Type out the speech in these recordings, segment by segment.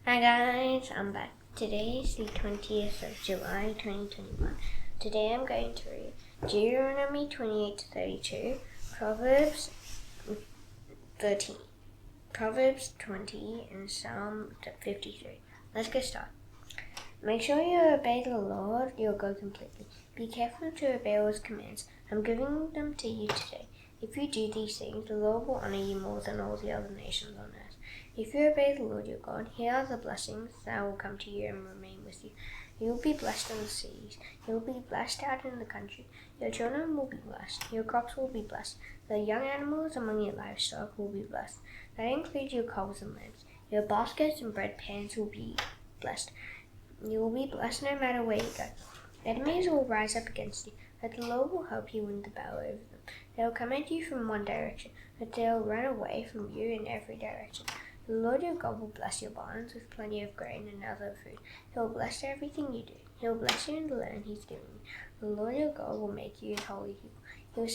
Hi guys, I'm back. Today is the 20th of July 2021. Today I'm going to read Deuteronomy 28 to 32, Proverbs 13, Proverbs 20, and Psalm 53. Let's get started. Make sure you obey the Lord your God completely. Be careful to obey all His commands. I'm giving them to you today. If you do these things, the Lord will honor you more than all the other nations on earth. If you obey the Lord your God, here are the blessings that will come to you and remain with you. You will be blessed in the cities. You will be blessed out in the country. Your children will be blessed. Your crops will be blessed. The young animals among your livestock will be blessed. That includes your cows and lambs. Your baskets and bread pans will be blessed. You will be blessed no matter where you go. Enemies will rise up against you, but the Lord will help you win the battle over them. They will come at you from one direction, but they will run away from you in every direction. The Lord your God will bless your barns with plenty of grain and other food. He will bless everything you do. He will bless you in the land He's giving you. The Lord your God will make you His holy people.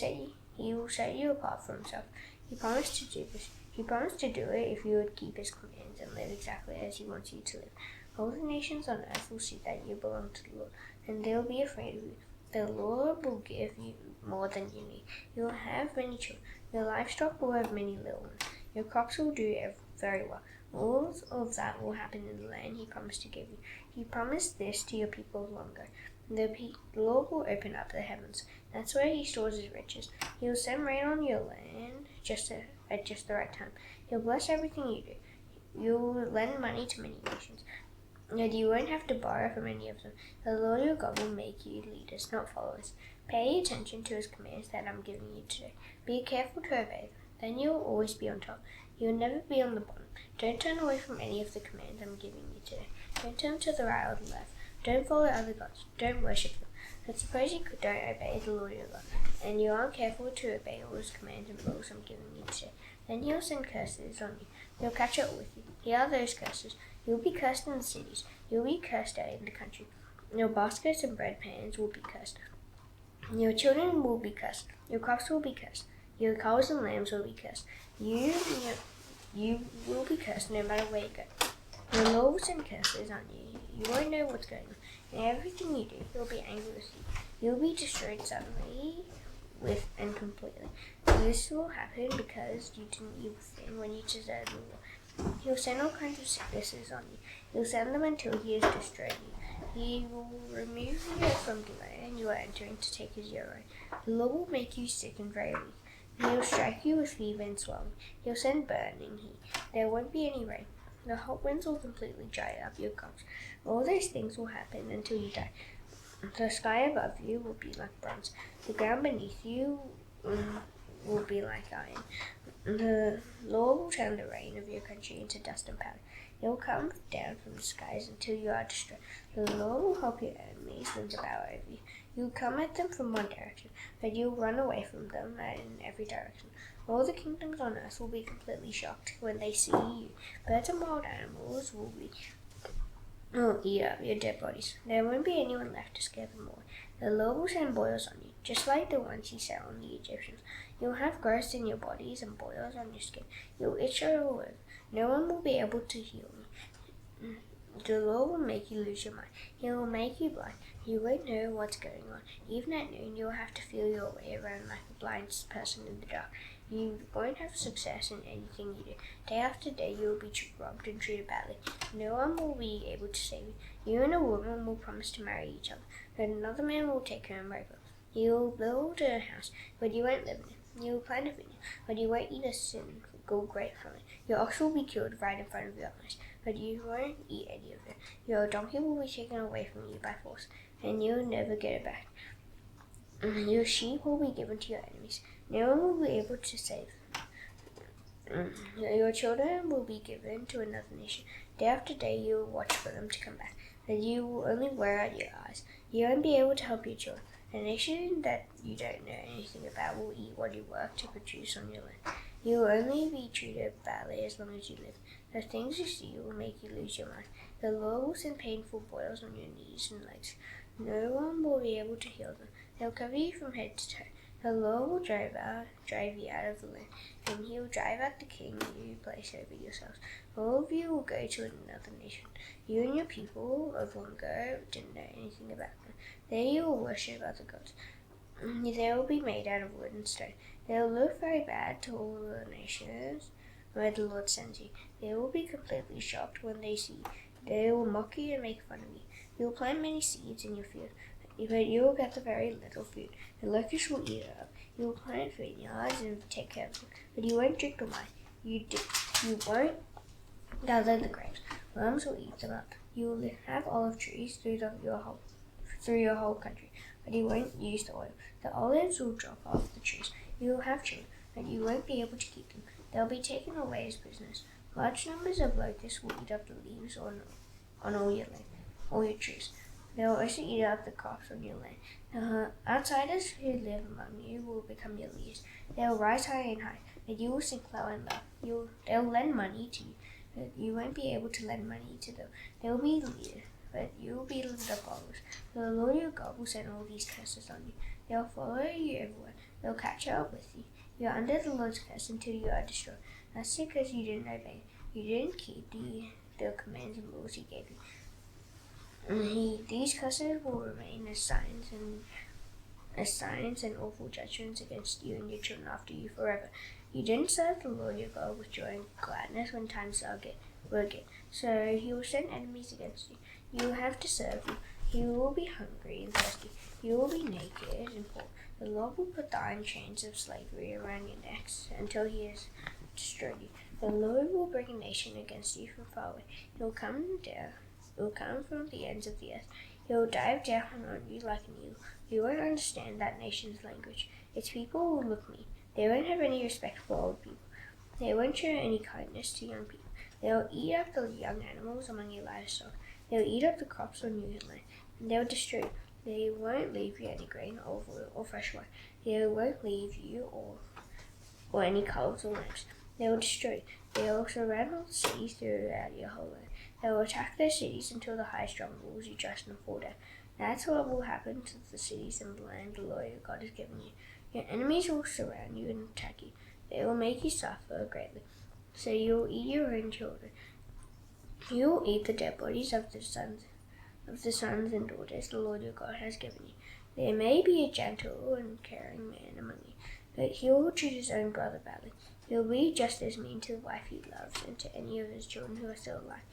He will set you apart for Himself. He promised to do this. He promised to do it if you would keep His commands and live exactly as He wants you to live. All the nations on earth will see that you belong to the Lord, and they will be afraid of you. The Lord will give you more than you need. You will have many children. Your livestock will have many little ones. Your crops will do very well. All of that will happen in the land He promised to give you. He promised this to your people long ago. The Lord will open up the heavens. That's where He stores His riches. He will send rain on your land at just the right time. He'll bless everything you do. You'll lend money to many nations, and you won't have to borrow from any of them. The Lord your God will make you leaders, not followers. Pay attention to His commands that I'm giving you today. Be careful to obey them. Then you will always be on top. You will never be on the bottom. Don't turn away from any of the commands I'm giving you today. Don't turn to the right or the left. Don't follow other gods. Don't worship them. But suppose you don't obey the Lord your God, and you aren't careful to obey all His commands and rules I'm giving you today. Then He'll send curses on you. He'll catch up with you. Here are those curses. You'll be cursed in the cities. You'll be cursed out in the country. Your baskets and bread pans will be cursed. Your children will be cursed. Your crops will be cursed. Your cows and lambs will be cursed. You will be cursed no matter where you go. The Lord will send curses on you. You won't know what's going on. In everything you do, He'll be angry with you. You'll be destroyed suddenly and completely. This will happen because you didn't evil thing when you deserved the Lord. He'll send all kinds of sicknesses on you. He'll send them until He has destroyed you. He will remove you from the land you are entering to take His yoke away. The Lord will make you sick and very weak. He'll strike you with fever and swelling. He'll send burning heat. There won't be any rain. The hot winds will completely dry up your crops. All those things will happen until you die. The sky above you will be like bronze. The ground beneath you will be like iron. The Lord will turn the rain of your country into dust and powder. It will come down from the skies until you are destroyed. The Lord will help your enemies win the battle over you. You will come at them from one direction, but you will run away from them in every direction. All the kingdoms on earth will be completely shocked when they see you. Birds and wild animals will eat up your dead bodies. There won't be anyone left to scare them away. The Lord will send boils on you, just like the ones He sent on the Egyptians. You'll have growths in your bodies and boils on your skin. You'll itch all over. No one will be able to heal you. The Lord will make you lose your mind. He will make you blind. You won't know what's going on. Even at noon, you'll have to feel your way around like a blind person in the dark. You won't have success in anything you do. Day after day, you will be robbed and treated badly. No one will be able to save you. You and a woman will promise to marry each other, but another man will take her and rape her. You will build a house, but you won't live in it. You will plant a vineyard, but you won't eat a single grape from it. Your ox will be killed right in front of your eyes, but you won't eat any of it. Your donkey will be taken away from you by force, and you'll never get it back. Your sheep will be given to your enemies. No one will be able to save them. Your children will be given to another nation. Day after day you will watch for them to come back, but you will only wear out your eyes. You won't be able to help your children. A nation that you don't know anything about will eat what you work to produce on your land. You will only be treated badly as long as you live. The things you see will make you lose your mind. The Lord will send painful boils on your knees and legs. No one will be able to heal them. They'll cover you from head to toe. The Lord will drive you out of the land, and he will drive out the king you place over yourselves. All of you will go to another nation. You and your people of long ago didn't know anything about them. There you will worship other gods. They will be made out of wood and stone. They will look very bad to all the nations where the Lord sends you. They will be completely shocked when they see you. They will mock you and make fun of you. You will plant many seeds in your field, but you will get the very little food. The locusts will eat it up. You will plant vineyards and take care of them, but you won't drink the wine. You won't gather the grapes. Worms will eat them up. You will have olive trees through your whole country, but you won't use the oil. The olives will drop off the trees. You will have children, but you won't be able to keep them. They'll be taken away as prisoners. Large numbers of locusts will eat up the leaves on all your land, all your trees. They will also eat up the crops on your land. Outsiders who live among you will become your leaders. They will rise high and high, but you will sink low and low. They'll lend money to you, but you won't be able to lend money to them. They will be leaders, but you will be the followers. The Lord your God will send all these curses on you. They'll follow you everywhere. They'll catch up with you. You are under the Lord's curse until you are destroyed. That's because you didn't obey. You didn't keep the commands and laws he gave you. These curses will remain as signs and awful judgments against you and your children after you forever. You didn't serve the Lord your God with joy and gladness when times were good. So he will send enemies against you. You will have to serve you. You will be hungry and thirsty. You will be naked and poor. The Lord will put the iron chains of slavery around your necks until he has destroyed you. The Lord will bring a nation against you from far away. He will come from the ends of the earth. He will dive down on you like an eagle. You won't understand that nation's language. Its people will look mean. They won't have any respect for old people. They won't show any kindness to young people. They will eat up the young animals among your livestock. They will eat up the crops on your land, and they will destroy you. They won't leave you any grain or oil or fresh wine. They won't leave you or any calves or lambs. They will destroy you. They will surround all the cities throughout your whole land. They will attack those cities until the high strongholds you trust and fall down. That's what will happen to the cities and the land the Lord your God has given you. Your enemies will surround you and attack you. They will make you suffer greatly. So you will eat your own children. You will eat the dead bodies of the sons and daughters the Lord your God has given you. There may be a gentle and caring man among you, but he will treat his own brother badly. He will be just as mean to the wife he loves and to any of his children who are still alive.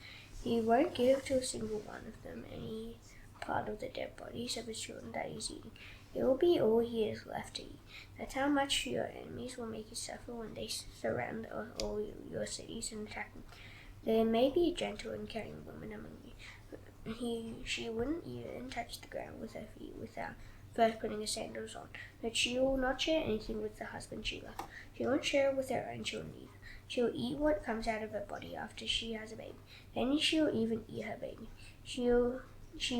He won't give to a single one of them any part of the dead bodies of his children that he is eating. It will be all he has left to eat. That's how much your enemies will make you suffer when they surround all your cities and attack them. There may be a gentle and caring woman among you. She wouldn't even touch the ground with her feet without first putting her sandals on. But she will not share anything with the husband she loves. She won't share with her own children either. She will eat what comes out of her body after she has a baby. Then she will even eat her baby. She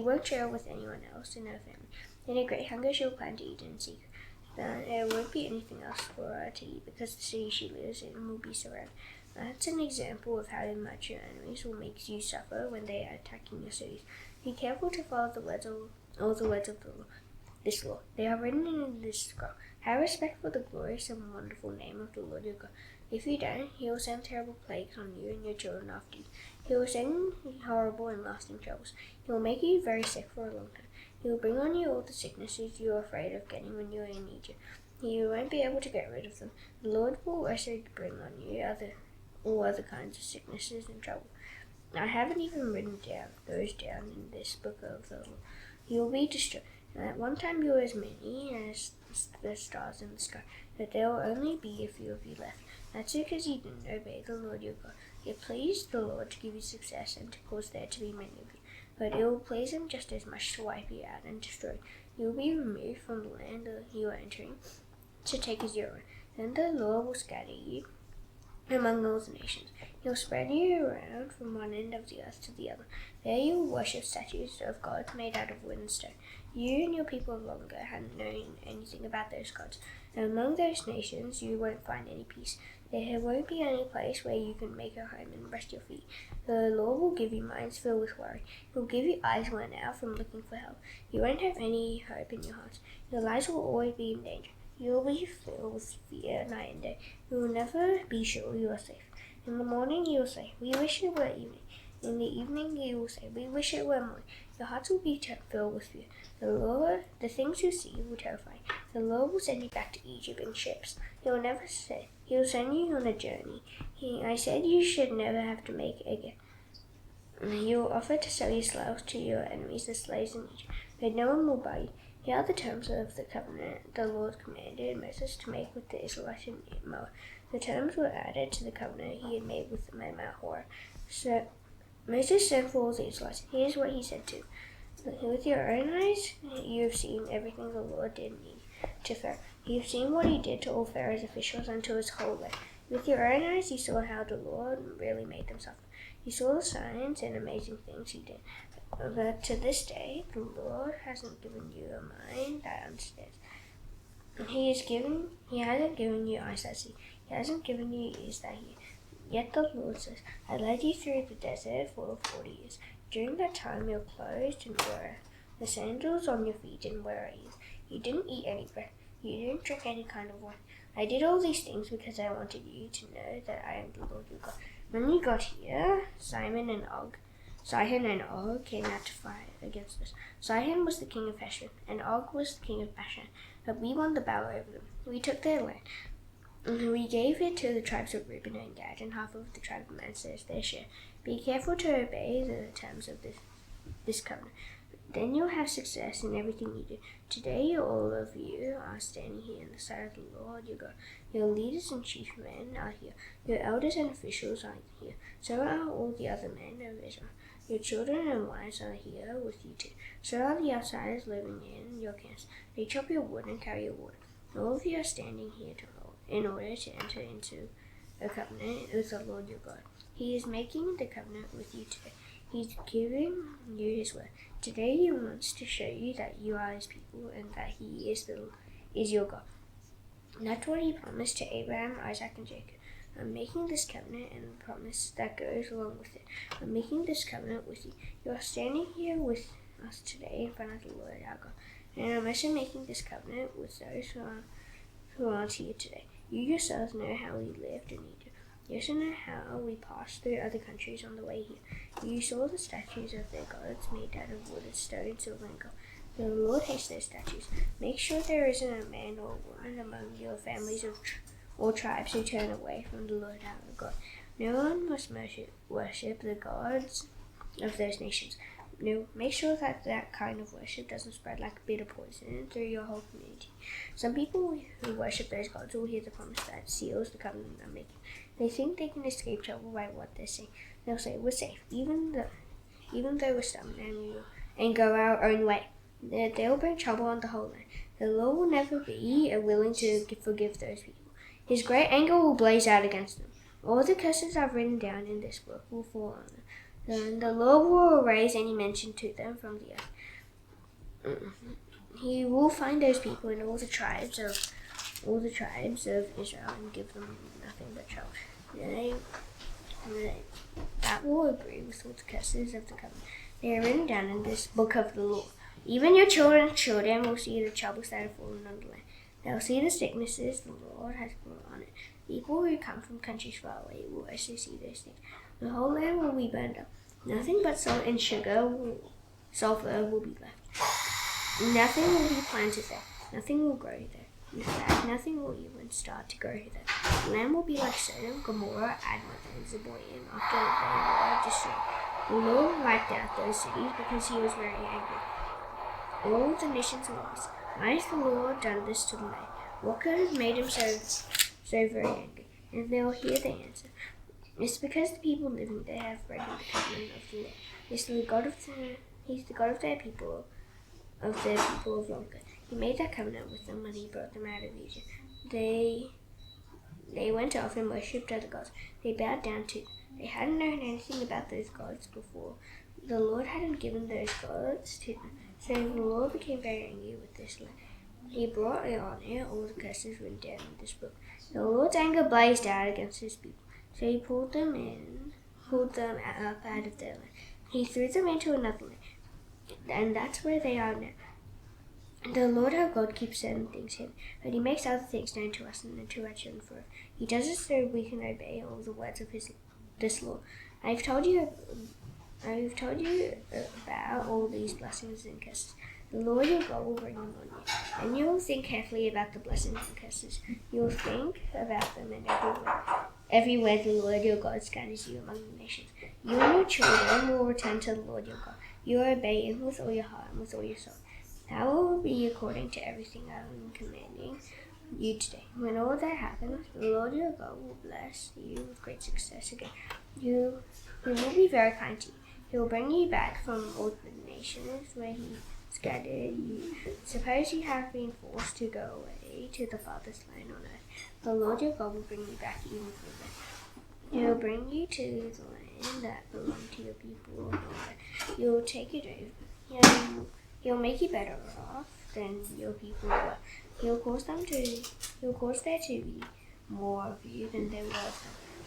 won't share with anyone else in her family. In a great hunger she will plan to eat in secret. There won't be anything else for her to eat because the city she lives in will be surrounded. That's an example of how much your enemies will make you suffer when they are attacking your cities. Be careful to follow all the words of this law. They are written in this scroll. Have respect for the glorious and wonderful name of the Lord your God. If you don't, he will send terrible plagues on you and your children after you. He will send horrible and lasting troubles. He will make you very sick for a long time. He will bring on you all the sicknesses you are afraid of getting when you are in Egypt. You won't be able to get rid of them. The Lord will also bring on you all other kinds of sicknesses and trouble. I haven't even written those down in this book of the law. You will be destroyed. At one time you were as many as the stars in the sky, but there will only be a few of you left. That's because you didn't obey the Lord your God. It pleased the Lord to give you success and to cause there to be many of you, but it will please him just as much to wipe you out and destroy you. You will be removed from the land you are entering to take as your own. Then the Lord will scatter you among all the nations. He will spread you around from one end of the earth to the other. There you will worship statues of gods made out of wood and stone. You and your people of long ago hadn't known anything about those gods. And among those nations you won't find any peace. There won't be any place where you can make a home and rest your feet. The Lord will give you minds filled with worry. He will give you eyes worn out from looking for help. You won't have any hope in your hearts. Your lives will always be in danger. You will be filled with fear night and day. You will never be sure you are safe. In the morning you will say, we wish it were evening. In the evening you will say, we wish it were morning. Your hearts will be filled with fear. The things you see will terrify you. The Lord will send you back to Egypt in ships. He will never say, He will send you on a journey. I said you should never have to make it again. You will offer to sell your slaves to your enemies as slaves in Egypt, but no one will buy you. Here are the terms of the covenant the Lord commanded Moses to make with the Israelites in Moab. The terms were added to the covenant he had made with them at Mount Horeb. So Moses said for all the Israelites, here's what he said to them. With your own eyes you have seen everything the Lord did to Pharaoh. You have seen what he did to all Pharaoh's officials and to his whole land. With your own eyes you saw how the Lord really made them suffer. You saw the signs and amazing things he did. But to this day, the Lord hasn't given you a mind that understands. He hasn't given you eyes that see. He hasn't given you ears that hear. Yet the Lord says, I led you through the desert for 40 years. During that time, your clothes didn't wear. The sandals on your feet didn't wear ears. You didn't eat any bread. You didn't drink any kind of wine. I did all these things because I wanted you to know that I am the Lord your God. When you got here, Sihon and Og came out to fight against us. Sihon was the king of Heshbon, and Og was the king of Bashan. But we won the battle over them. We took their land. We gave it to the tribes of Reuben and Gad, and half of the tribe of Manasseh as their share. Be careful to obey the terms of this covenant. Then you'll have success in everything you do. Today, all of you are standing here in the sight of the Lord your God. Your leaders and chief men are here. Your elders and officials are here. So are all the other men of Israel. Your children and wives are here with you too. So are the outsiders living in your camps. They chop your wood and carry your water. All of you are standing here in order to enter into a covenant with the Lord your God. He is making the covenant with you today. He's giving you his word. Today he wants to show you that you are his people and that he is your God. And that's what he promised to Abraham, Isaac, and Jacob. I'm making this covenant and the promise that goes along with it. I'm making this covenant with you. You are standing here with us today in front of the Lord our God. And I'm also making this covenant with those who aren't here today. You yourselves know how we lived in Egypt. You also know how we passed through other countries on the way here. You saw the statues of their gods made out of wood, stone, silver, and gold. The Lord hates those statues. Make sure there isn't a man or a woman among your families or tribes who turn away from the Lord our God. No one must worship the gods of those nations. No, make sure that kind of worship doesn't spread like bitter poison through your whole community. Some people who worship those gods will hear the promise that seals the covenant I'm making. They think they can escape trouble by what they're saying. They'll say, we're safe, even though we're stubborn and go our own way. They'll bring trouble on the whole land. The Lord will never be willing to forgive those people. His great anger will blaze out against them. All the curses I've written down in this book will fall on them. Then the Lord will erase any mention to them from the earth. He will find those people in all the tribes of Israel and give them nothing but trouble. That will agree with all the curses of the covenant. They are written down in this book of the law. Even your children's children will see the troubles that have fallen on the land. They'll see the sicknesses the Lord has brought on it. People who come from countries far away will also see those things. The whole land will be burned up. Nothing but salt and sulfur will be left. Nothing will be planted there. Nothing will grow there. In fact, nothing will even start to grow there. The land will be like Sodom, Gomorrah, Admah, and Zeboiim after they were destroyed. The Lord wiped out those cities because he was very angry. All the nations were lost. Why has the Lord done this to the land? What could have made him so very angry? And they'll hear the answer. It's because the people living there have broken the covenant of the Lord. He's the God of their people of long ago. He made that covenant with them when he brought them out of Egypt. They went off and worshipped other gods. They bowed down to them. They hadn't known anything about those gods before. The Lord hadn't given those gods to them. So the Lord became very angry with this land. He brought on it all the curses written down in this book. The Lord's anger blazed out against his people. So he pulled them up out of their land. He threw them into another land. And that's where they are now. The Lord our God keeps certain things hidden, but he makes other things known to us and to our children forever. He does it so we can obey all the words of this law. I've told you about all these blessings and curses. The Lord your God will bring them on you, and you will think carefully about the blessings and curses. You will think about them in everywhere the Lord your God scatters you among the nations. You and your children will return to the Lord your God. You will obey him with all your heart and with all your soul. That will be according to everything I am commanding you today. When all that happens, the Lord your God will bless you with great success again. He will be very kind to you. He will bring you back from all the nations where he scattered you. Suppose you have been forced to go away to the farthest land on earth. The Lord your God will bring you back even further. He will bring you to the land that belonged to your people. You will take it over. He'll make you better off than your people were. He'll cause there to be more of you than there was.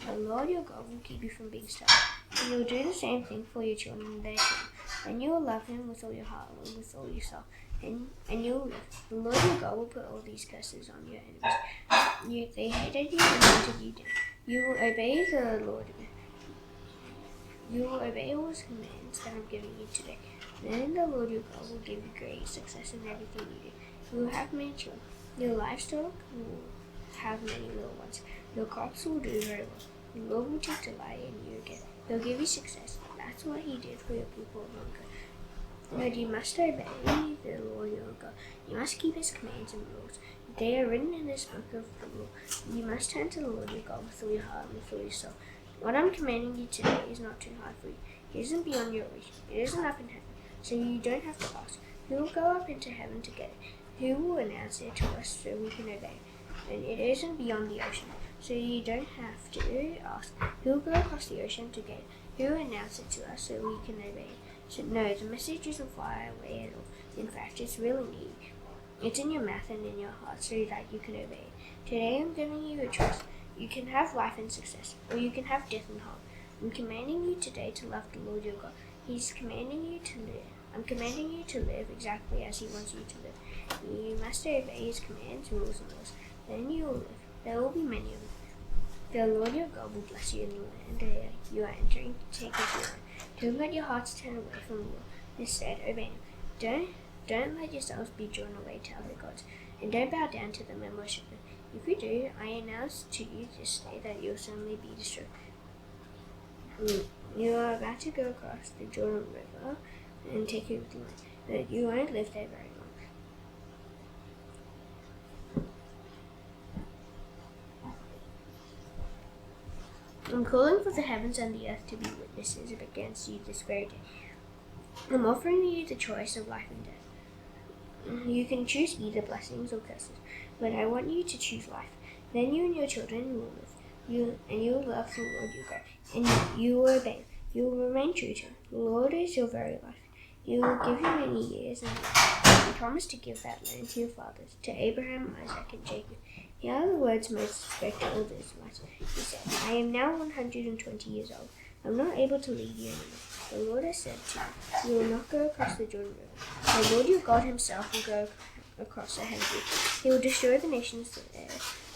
The Lord your God will keep you from being starved. And you'll do the same thing for your children and their children. And you will love him with all your heart and with all your soul. And you will live. The Lord your God will put all these curses on your enemies. They hated you and hunted you down. You will obey the Lord. You will obey all his commands that I'm giving you today. Then the Lord your God will give you great success in everything you do. You will have many children. Your livestock will have many little ones. Your crops will do very well. The Lord will take delight in you again. He'll give you success. That's what he did for your people long ago. But you must obey the Lord your God. You must keep his commands and rules. They are written in this book of the law. You must turn to the Lord your God with all your heart and with all your soul. What I'm commanding you today is not too hard for you. It isn't beyond your reach. It isn't up in heaven. So you don't have to ask, who will go up into heaven to get it? Who will announce it to us so we can obey? And it isn't beyond the ocean. So you don't have to ask, who will go across the ocean to get it? Who will announce it to us so we can obey it? So no, the message isn't far away at all. In fact, it's really neat. It's in your mouth and in your heart so that you can obey it. Today I'm giving you a choice. You can have life and success, or you can have death and harm. I'm commanding you today to love the Lord your God. He's commanding you to live. I'm commanding you to live exactly as he wants you to live. You must obey his commands, rules, and laws. Then you will live. There will be many of them. The Lord your God will bless you in the land you are entering to take as your own. Don't let your hearts turn away from the Lord. Instead, obey him. Don't let yourselves be drawn away to other gods, and don't bow down to them and worship them. If you do, I announce to you this day that you will certainly be destroyed. You are about to go across the Jordan River and take over the land, but you won't live there very long. I'm calling for the heavens and the earth to be witnesses against you this very day. I'm offering you the choice of life and death. You can choose either blessings or curses, but I want you to choose life. Then you and your children will live. You will love the Lord your God, and you will obey him. You will remain true to him. The Lord is your very life. He will give you many years, and he promised to give that land to your fathers, to Abraham, Isaac, and Jacob. Here are the words Moses spoke to all the Israelites. He said, I am now 120 years old. I'm not able to lead you anymore. The Lord has said to you, you will not go across the Jordan River. The Lord your God himself will go across ahead of you. He will destroy the nations there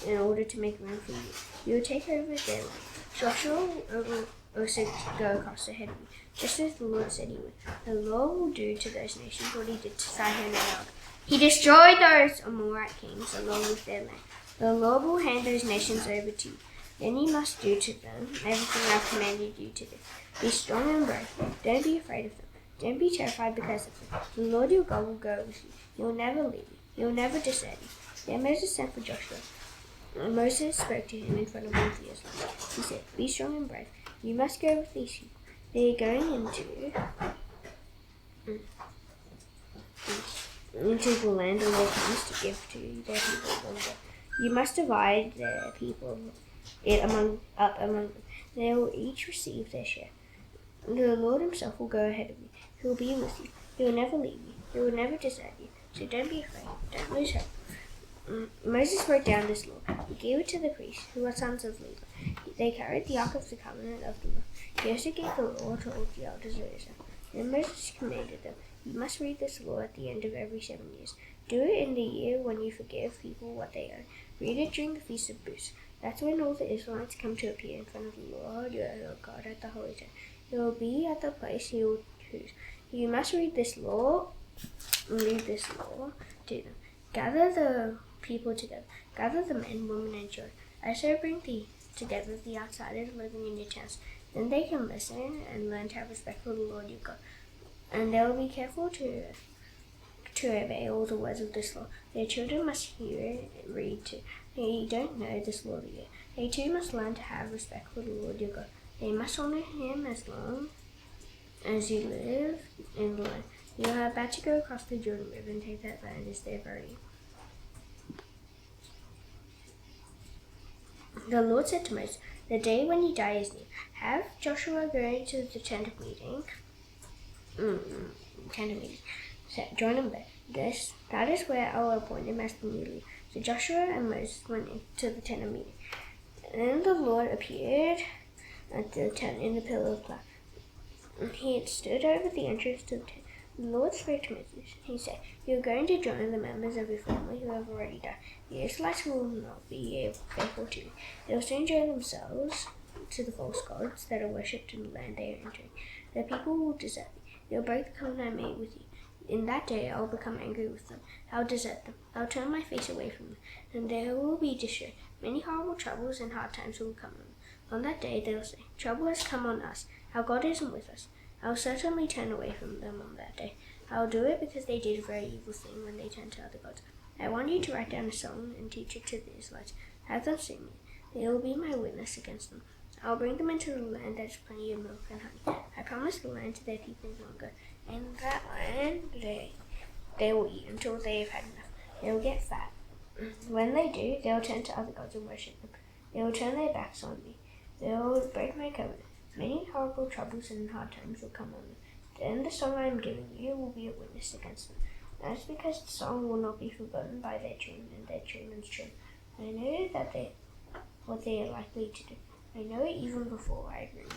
in order to make room for you. You will take over their land. Joshua will also go across ahead of you, just as the Lord said he would. The Lord will do to those nations what he did to Sihon and Og. He destroyed those Amorite kings along with their land. The Lord will hand those nations over to you. Then you must do to them everything I've commanded you to do. Be strong and brave. Don't be afraid of them. Don't be terrified because of them. The Lord your God will go with you. He will never leave you. He will never desert you. Then Moses sent for Joshua. Moses spoke to him in front of all the Israelites. He said, be strong and brave. You must go with these people. They are going into the land the Lord promised to give to their people. You must divide the people up among them. They will each receive their share. The Lord himself will go ahead of you. He will be with you. He will never leave you. He will never desert you. So don't be afraid. Don't lose hope. Moses wrote down this law. He gave it to the priests, who were sons of Levi. They carried the Ark of the Covenant of the Lord. He also gave the law to all the elders of Israel. Then Moses commanded them, you must read this law at the end of every 7 years. Do it in the year when you forgive people what they owe. Read it during the Feast of Booths. That's when all the Israelites come to appear in front of the Lord your God at the holy tent. You will be at the place he will choose. You must read this law to them. Gather the people together. Gather the men, women, and children. Also bring together the outsiders living in your towns. Then they can listen and learn to have respect for the Lord your God. And they will be careful to obey all the words of this law. Their children must hear it and read too. They don't know this law yet. They too must learn to have respect for the Lord your God. They must honor him as long as you live in the land. You are about to go across the Jordan River and take that land as their burial. The Lord said to Moses, the day when you die is near. Have Joshua go into the tent of meeting. Join him there. That is where I will appoint him as the new leader. So Joshua and Moses went into the tent of meeting. Then the Lord appeared at the tent in the pillar of cloud. He had stood over the entrance to the tent. The Lord spoke to Moses. He said, you are going to join the members of your family who have already died. The Israelites will not be faithful to you. They will soon join themselves to the false gods that are worshipped in the land they are entering. The people will desert me. They will break the covenant I made with you. In that day I will become angry with them. I will desert them. I will turn my face away from them, and there will be distress. Many horrible troubles and hard times will come on them. On that day they will say, trouble has come on us. Our God isn't with us. I will certainly turn away from them on that day. I will do it because they did a very evil thing when they turned to other gods. I want you to write down a song and teach it to the Israelites. Have them sing it. They will be my witness against them. I will bring them into the land that is plenty of milk and honey. I promised the land to their people long ago. In that land they will eat until they have had enough. They will get fat. When they do, they will turn to other gods and worship them. They will turn their backs on me. They will break my covenant. Many horrible troubles and hard times will come on them. Then the song I am giving you will be a witness against them. That is because the song will not be forgotten by their children and their children's children. I know what they are likely to do. I know it even before I bring them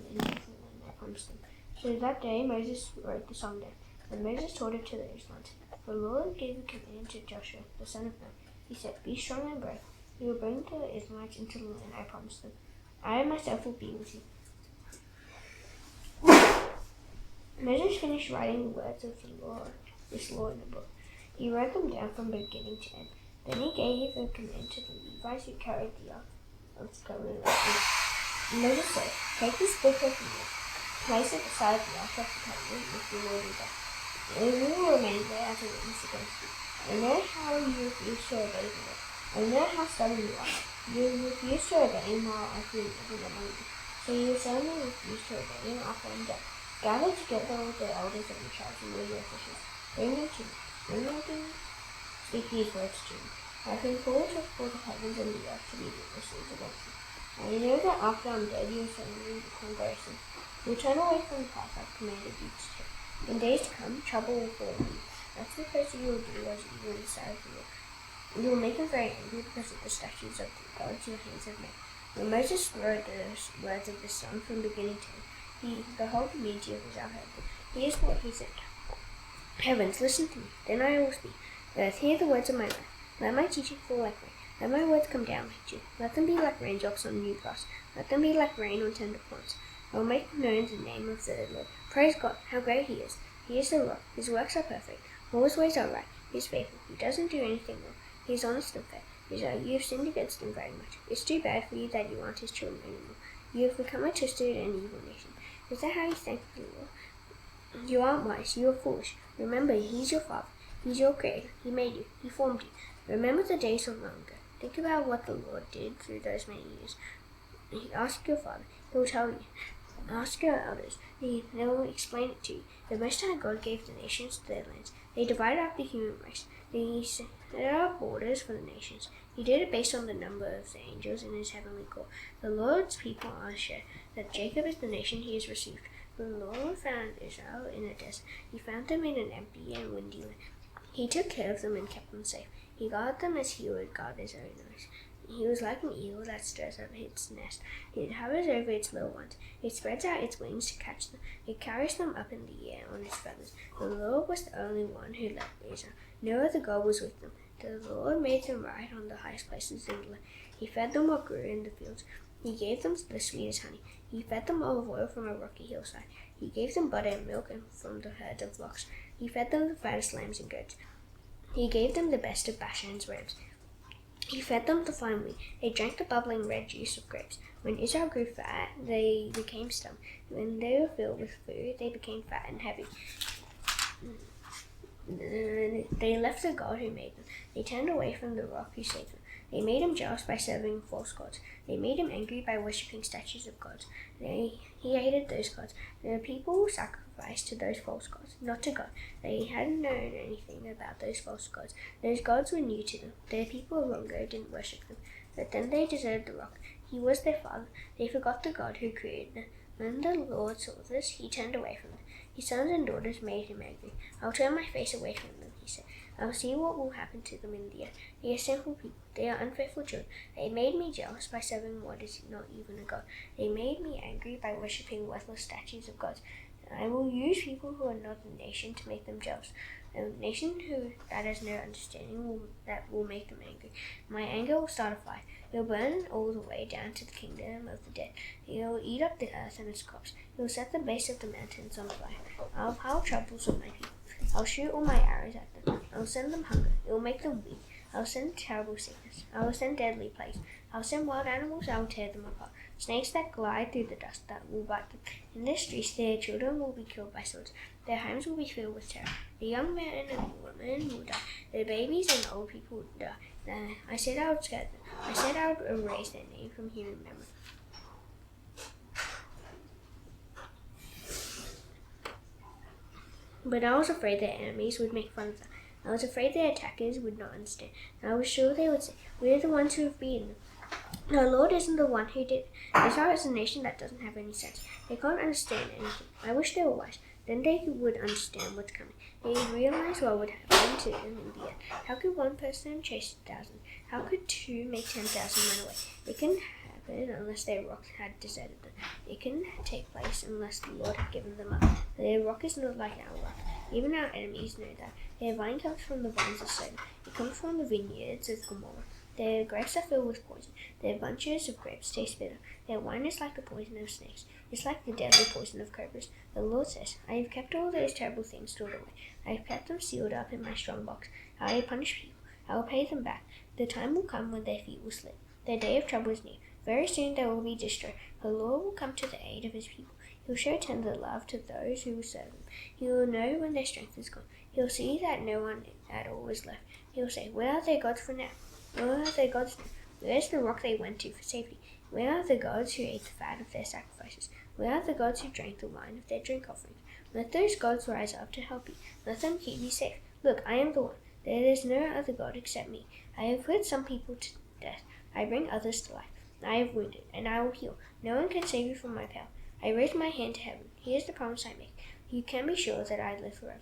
into the land I promised them. So that day Moses wrote the song down, and Moses taught it to the Israelites. The Lord gave a command to Joshua, the son of Nun. He said, be strong and brave. You will bring the Israelites into the land I promised them. I myself will be with you. Moses finished writing the words of the Lord, this law in a book. He wrote them down from beginning to end. Then he gave a command to the Levites who carried the ark of the covenant. Moses said, take this book of the law, place it beside the ark of the covenant with the Lord your God. It will remain there as a witness against you. I know how you refuse to obey the law. I know how stubborn you are. You refuse to obey him while I created everyone among you. So you certainly refuse to obey him after I'm dead. Gather together all the elders of your tribes and all your officials. Bring them to me. Bring them to me. Speak these words to me. I've been called for the heavens and the earth to be witnesses against you. I know that after I'm dead, you will suddenly become very sin. You'll turn away from the path I've commanded you to take. In days to come, trouble will fall on you. That's because you will do as evil in the sight of the Lord. You will make him very angry because of the statues of the gods your hands have made. When Moses wrote the words of this song from beginning to end, the whole community of Israel heard them. Here's what he said. Heavens, listen to me, then I will speak. Earth, hear the words of my mouth. Let my teaching fall like rain. Let my words come down like dew. Let them be like raindrops on new grass. Let them be like rain on tender plants. I will make known the name of the Lord. Praise God, how great he is. He is the Lord. His works are perfect. All his ways are right. He is faithful. He doesn't do anything wrong. He is honest and fair. You have sinned against him very much. It's too bad for you that you aren't his children anymore. You have become a twisted and evil nation. Is that how you thank the Lord? You aren't wise. You are foolish. Remember, he's your father. He's your creator. He made you. He formed you. Remember the days of long ago. Think about what the Lord did through those many years. Ask your father. He will tell you. Ask your elders. They will explain it to you. The Most High God gave the nations their lands. They divided up the human race. They set up borders for the nations. He did it based on the number of the angels in his heavenly court. The Lord's people are sure that Jacob is the nation he has received. The Lord found Israel in a desert. He found them in an empty and windy land. He took care of them and kept them safe. He guarded them as he would guard his own eyes. He was like an eagle that stirs up its nest. It hovers over its little ones. It spreads out its wings to catch them. It carries them up in the air on its feathers. The Lord was the only one who led Israel. No other God was with them. The Lord made them ride on the highest places in the land. He fed them what grew in the fields. He gave them the sweetest honey. He fed them olive oil from a rocky hillside. He gave them butter and milk from the herd of flocks. He fed them the fattest lambs and goats. He gave them the best of Bashan's rams. He fed them the fine wheat. They drank the bubbling red juice of grapes. When Israel grew fat, they became stum. When they were filled with food, they became fat and heavy. They left the God who made them. They turned away from the rock who saved them. They made him jealous by serving false gods. They made him angry by worshipping statues of gods. He hated those gods. The people sacrificed to those false gods, not to God. They hadn't known anything about those false gods. Those gods were new to them. Their people long ago didn't worship them. But then they deserted the rock. He was their father. They forgot the God who created them. When the Lord saw this, he turned away from them. His sons and daughters made him angry. I'll turn my face away from them, he said. I'll see what will happen to them in the end. They are sinful people. They are unfaithful children. They made me jealous by serving what is not even a god. They made me angry by worshipping worthless statues of gods. I will use people who are not a nation to make them jealous. A nation that has no understanding that will make them angry. My anger will start a fire. It will burn all the way down to the kingdom of the dead. It will eat up the earth and its crops. It will set the base of the mountains on fire. I'll pile troubles on my people. I'll shoot all my arrows at them. I'll send them hunger. It will make them weak. I'll send terrible sickness. I will send deadly plagues. I'll send wild animals. I will tear them apart. Snakes that glide through the dust that will bite them. In the streets, their children will be killed by swords. Their homes will be filled with terror. The young men and women will die. The babies and old people will die. I said I would scare them. I said I would erase their name from human memory. But I was afraid their enemies would make fun of them. I was afraid their attackers would not understand. And I was sure they would say, we're the ones who have beaten them. The Lord isn't the one who did it. Israel is a nation that doesn't have any sense. They can't understand anything. I wish they were wise. Then they would understand what's coming. They would realize what would happen to them in the end. How could one person chase 1,000? How could 2 make 10,000 run away? It couldn't happen unless their rock had deserted them. It couldn't take place unless the Lord had given them up. Their rock is not like our rock. Even our enemies know that. Their vine comes from the vines of Sodom. It comes from the vineyards of Gomorrah. Their grapes are filled with poison. Their bunches of grapes taste bitter. Their wine is like the poison of snakes. It's like the deadly poison of cobras. The Lord says, I have kept all those terrible things stored away. I have kept them sealed up in my strong box. I will punish people. I will pay them back. The time will come when their feet will slip. Their day of trouble is near. Very soon they will be destroyed. The Lord will come to the aid of his people. He will show tender love to those who will serve him. He will know when their strength is gone. He will see that no one at all is left. He will say, where are their gods for now? Where are their gods now? Where's the rock they went to for safety? Where are the gods who ate the fat of their sacrifices? Where are the gods who drank the wine of their drink offerings? Let those gods rise up to help you. Let them keep you safe. Look, I am the one. There is no other God except me. I have put some people to death. I bring others to life. I have wounded, and I will heal. No one can save you from my power. I raise my hand to heaven. Here's the promise I make. You can be sure that I live forever.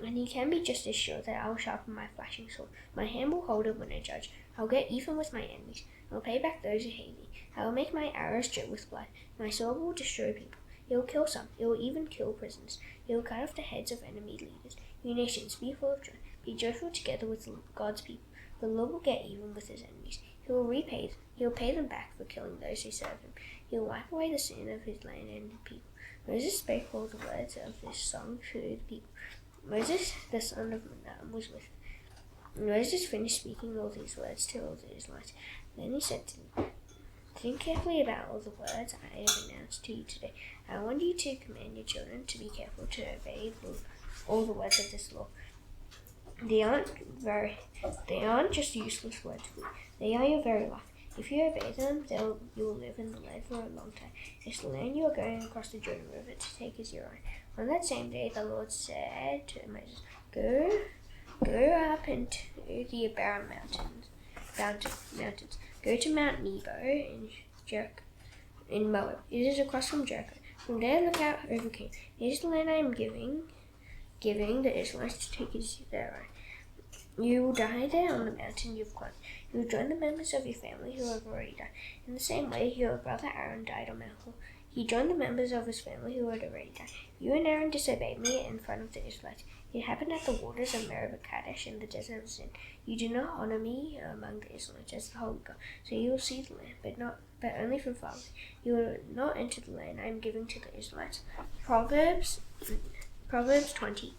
And you can be just as sure that I will sharpen my flashing sword. My hand will hold it when I judge. I'll get even with my enemies. I'll pay back those who hate me. I will make my arrows drip with blood. My sword will destroy people. It will kill some. It will even kill prisoners. It will cut off the heads of enemy leaders. You nations, be full of joy. Be joyful together with God's people. The Lord will get even with his enemies. He will repay them. He will pay them back for killing those who serve him. He will wipe away the sin of his land and people. Moses spoke all the words of this song to the people. Moses, the son of Nun, was with him. Moses finished speaking all these words to all the Israelites. Then he said to them, think carefully about all the words I have announced to you today. I want you to command your children to be careful to obey all the words of this law. They aren't just useless words for you. They are your very life. If you obey them, you will live in the land for a long time. It's the land you are going across the Jordan River to take as your own. On that same day, the Lord said to Moses, Go up into the Abarim mountains. Go to Mount Nebo in Moab. It is across from Jericho. From there, look out over Canaan. It is the land I am giving the Israelites to take as their own. You will die there on the mountain you've climbed. You will join the members of your family who have already died. In the same way, your brother Aaron died on Mount Hor. He joined the members of his family who had already died. You and Aaron disobeyed me in front of the Israelites. It happened at the waters of Meribah Kadesh in the desert of Zin. You do not honor me among the Israelites as the holy God. So you will see the land, but only from far away. You will not enter the land I am giving to the Israelites. Proverbs 20.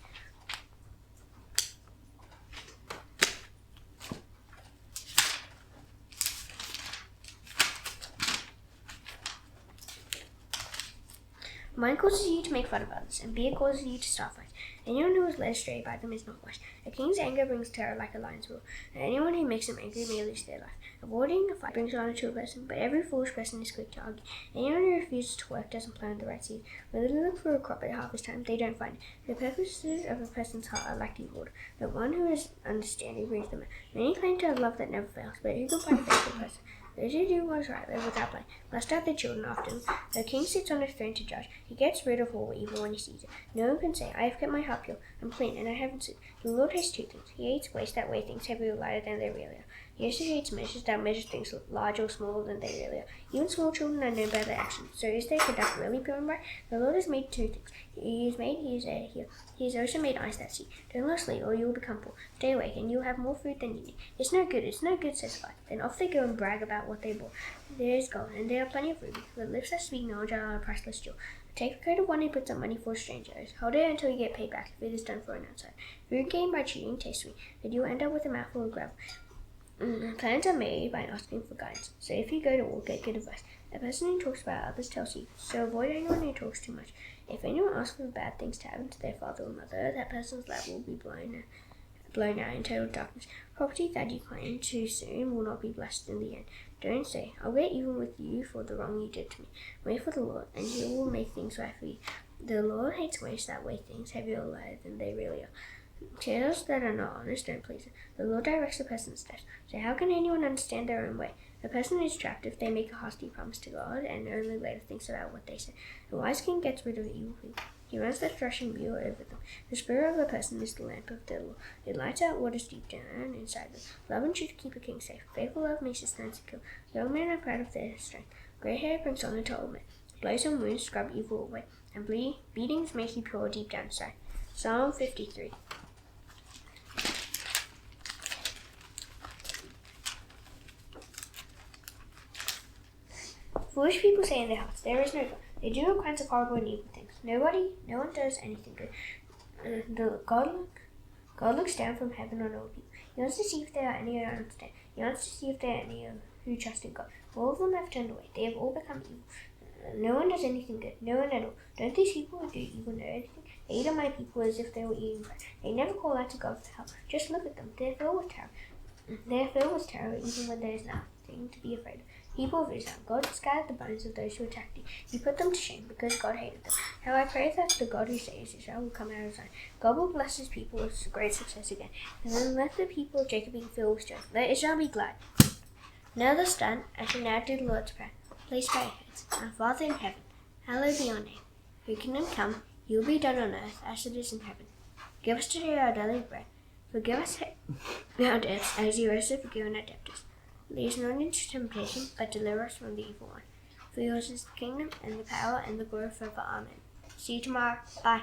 Mind causes you to make fun of others, and beer causes you to start fights. Anyone who is led astray by them is not wise. A king's anger brings terror like a lion's roar, and anyone who makes them angry may lose their life. Avoiding a fight brings honor to a person, but every foolish person is quick to argue. Anyone who refuses to work doesn't plant the right seed. When they look for a crop at harvest time, they don't find it. The purposes of a person's heart are like the water, but one who is understanding brings them out. Many claim to have love that never fails, but who can find a faithful person? Those who do what is right live without blame. Blessed are their children after them. The king sits on his throne to judge. He gets rid of all evil when he sees it. No one can say, I have kept my heart pure. I'm clean, and I haven't sinned. The Lord hates two things. He hates weights that weigh things heavier or lighter than they really are. He also hates measures that measure things larger or smaller than they really are. Even small children are known by their actions. So is their conduct really pure and right? The Lord has made two things. He has made his air here. He has also made eyes that see. Don't lose sleep, or you will become poor. Stay awake, and you will have more food than you need. It's no good, says God. Then off they go and brag about what they bought. There is gold, and there are plenty of rubies. The lips that speak knowledge are a priceless jewel. Take the coat of one who puts up money for strangers. Hold it until you get paid back, if it is done for an outsider. Food gained by cheating tastes sweet, but you will end up with a mouthful of gravel. Plans are made by asking for guidance. So if you go to war, get good advice. A person who talks about others tells secrets, so avoid anyone who talks too much. If anyone asks for bad things to happen to their father or mother, that person's life will be blown out in total darkness. Property that you claim too soon will not be blessed in the end. Don't say, I'll get even with you for the wrong you did to me. Wait for the Lord, and he will make things right for you. The Lord hates ways that weigh things heavier or lighter than they really are. Tales that are not honest don't please him. The Lord directs the person's steps. So how can anyone understand their own way? A person is trapped if they make a hasty promise to God and only later thinks about what they say. A wise king gets rid of evil people. He runs the threshing wheel over them. The spirit of a person is the lamp of the Lord. It lights out what is deep down inside them. Love and truth keep a king safe. Faithful love makes his stand secure. Young men are proud of their strength. Grey hair brings honor to old men. Blows and wounds scrub evil away. And beatings make you pure deep down inside. Psalm 53. Foolish people say in their hearts, there is no God. They do all kinds of horrible and evil things. No one does anything good. God looks down from heaven on all people. He wants to see if there are any who understand. He wants to see if there are any who trust in God. All of them have turned away. They have all become evil. No one does anything good. No one at all. Don't these people who do evil know anything? They eat on my people as if they were eating bread. They never call out to God for help. Just look at them. They're filled with terror. They're filled with terror even when there is nothing to be afraid of. People of Israel, God scattered the bones of those who attacked you. He put them to shame because God hated them. How I pray that the God who saves Israel will come out of Zion. God will bless his people with great success again. And then let the people of Jacob be filled with joy. Let Israel be glad. Now thus done, I shall now do the Lord's Prayer. Please bow your heads. Our Father in heaven, hallowed be your name. Your kingdom come, your will be done on earth as it is in heaven. Give us today our daily bread. Forgive us our debts as you also forgive our debtors. Lead us not into temptation, but deliver us from the evil one. For yours is the kingdom, and the power, and the glory forever. Amen. See you tomorrow. Bye.